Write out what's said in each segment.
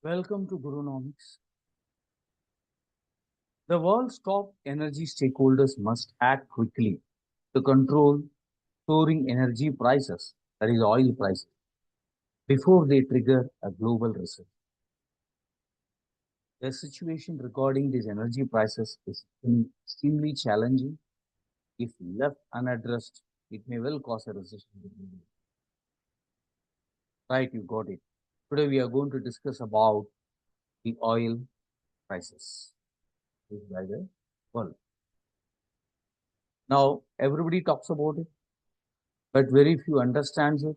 Welcome to Gurunomics. The world's top energy stakeholders must act quickly to control soaring energy prices, that is, oil prices, before they trigger a global recession. The situation regarding these energy prices is extremely challenging. If left unaddressed, it may well cause a recession. Right, you got it. Today we are going to discuss about the oil prices by the world. Now, everybody talks about it, but very few understands it,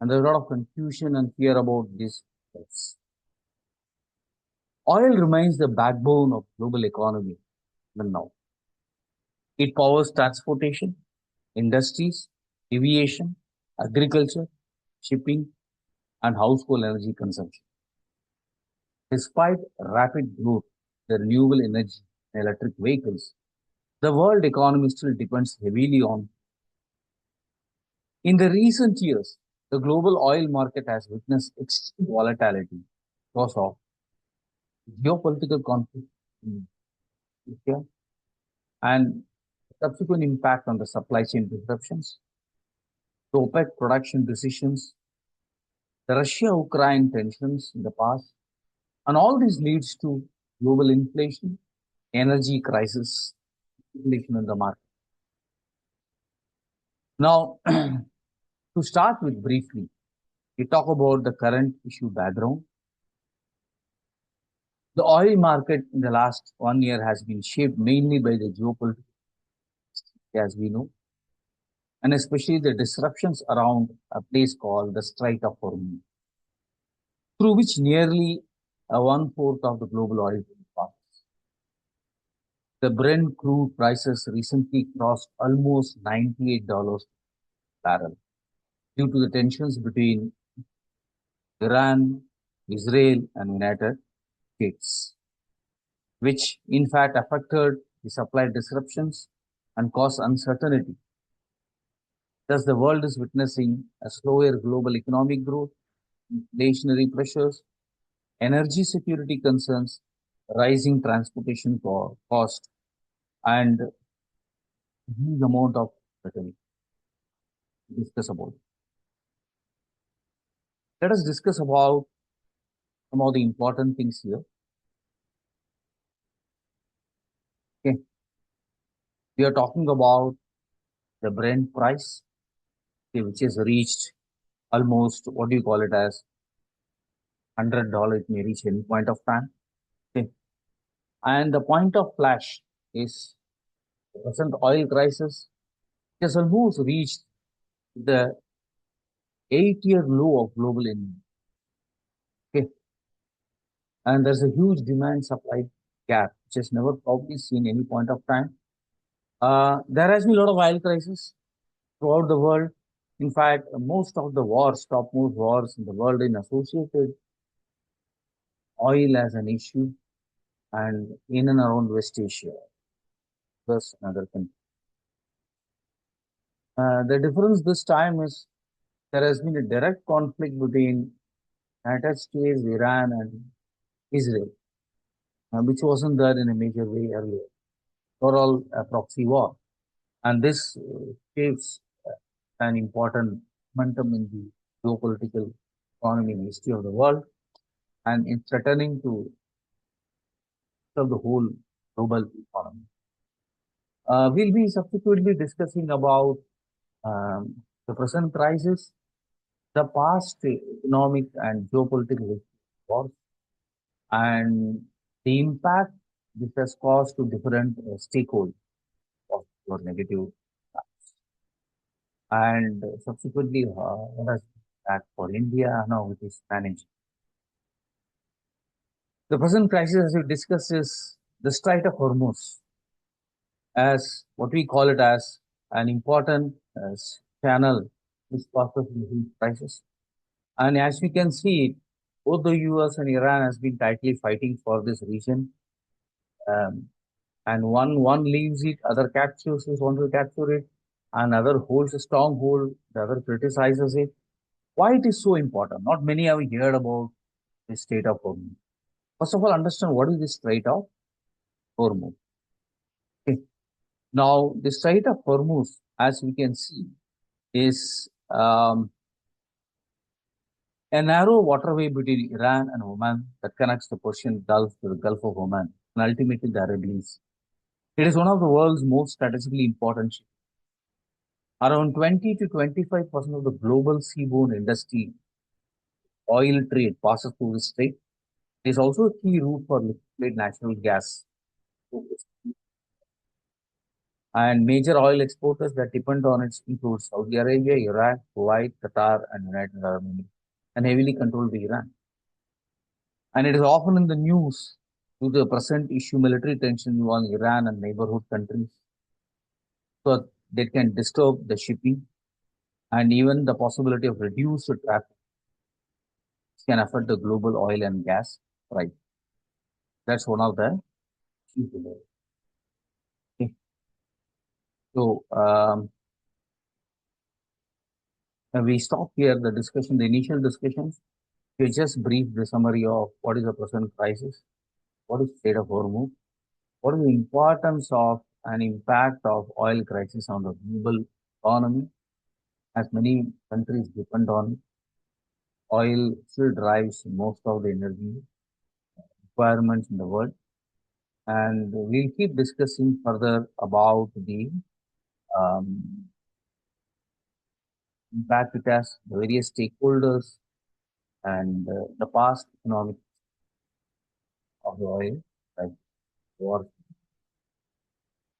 and there's a lot of confusion and fear about this. Yes. Oil remains the backbone of global economy even now. It powers transportation, industries, aviation, agriculture, shipping, and household energy consumption. Despite rapid growth in renewable energy and electric vehicles, the world economy still depends heavily on. In the recent years, the global oil market has witnessed extreme volatility because of geopolitical conflict in Asia and subsequent impact on the supply chain disruptions, the OPEC production decisions, the Russia-Ukraine tensions in the past, and all this leads to global inflation, energy crisis, inflation in the market. Now, to start with briefly, we talk about the current issue background. The oil market in the last 1 year has been shaped mainly by the geopolitics, as we know, and especially the disruptions around a place called the Strait of Hormuz, through which nearly one-fourth of the global oil passes. The Brent crude prices recently crossed almost $98 per barrel due to the tensions between Iran, Israel, and United States, which in fact affected the supply disruptions and caused uncertainty. Thus, the world is witnessing a slower global economic growth, inflationary pressures, energy security concerns, rising transportation cost, and huge amount of uncertainty to discuss about. Let us discuss about some of the important things here. Okay, we are talking about the Brent price, okay, which has reached almost what do you call it as $100. It may reach any point of time. Okay, and the point of flash is the present oil crisis. It has almost reached the 8-year low of global energy. Okay, and there's a huge demand supply gap, which has never probably seen any point of time. There has been a lot of oil crisis throughout the world. In fact, most of the wars, topmost wars in the world, in associated oil as an issue, and in and around West Asia, plus another country. The difference this time is there has been a direct conflict between United States, Iran, and Israel, which wasn't there in a major way earlier. Overall, a proxy war, and this shapes an important momentum in the geopolitical economy and history of the world, and it's threatening to serve the whole global economy. We'll be subsequently discussing about the present crisis, the past economic and geopolitical wars, and the impact this has caused to different stakeholders positive or negative, and subsequently what has that for India and how it is managed. The present crisis, as we discussed, is the Strait of Hormuz, as what we call it as an important channel which causes the huge crisis. And as we can see, both the US and Iran has been tightly fighting for this region. Um, and one leaves it, other captures it, one will capture it, another holds a stronghold, the other criticizes it. Why it is so important? Not many have heard about the Strait of Hormuz. First of all, understand what is the Strait of Hormuz. Okay. Now, the Strait of Hormuz, as we can see, is a narrow waterway between Iran and Oman that connects the Persian Gulf to the Gulf of Oman and ultimately the Arabian Sea. It is one of the world's most strategically important ships. Around 20 to 25% of the global seaborne industry oil trade passes through the strait. It is also a key route for liquid natural gas. And major oil exporters that depend on it include Saudi Arabia, Iraq, Kuwait, Qatar, and United Arab Emirates, and heavily controlled by Iran. And it is often in the news due to the present issue military tension among Iran and neighborhood countries. So that can disturb the shipping and even the possibility of reduced traffic can affect the global oil and gas price. That's one of the issues. Okay. So we stop here the discussion, the initial discussions. We just brief the summary of what is the present crisis, what is the state of Hormuz, what is the importance of and impact of oil crisis on the global economy, as many countries depend on oil still drives most of the energy requirements in the world. And we'll keep discussing further about the um, impact it has, the various stakeholders, and the past economic of the oil, like war.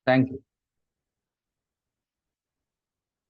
Thank you.